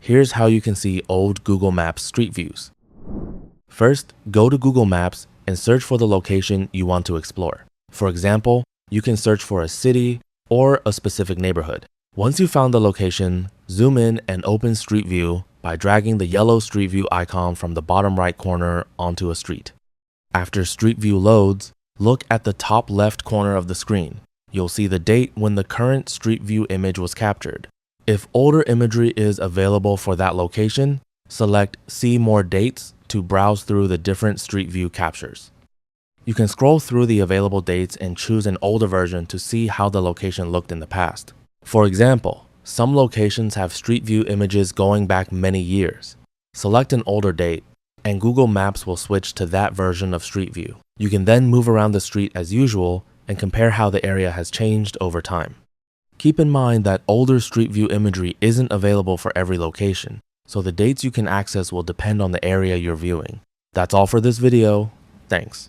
Here's how you can see old Google Maps street views. First, go to Google Maps and search for the location you want to explore. For example, you can search for a city or a specific neighborhood. Once you found the location, zoom in and open Street View by dragging the yellow Street View icon from the bottom right corner onto a street. After Street View loads, look at the top left corner of the screen. You'll see the date when the current Street View image was captured. If older imagery is available for that location, select See More Dates to browse through the different Street View captures. You can scroll through the available dates and choose an older version to see how the location looked in the past. For example, some locations have Street View images going back many years. Select an older date, and Google Maps will switch to that version of Street View. You can then move around the street as usual and compare how the area has changed over time. Keep in mind that older Street View imagery isn't available for every location, so the dates you can access will depend on the area you're viewing. That's all for this video. Thanks.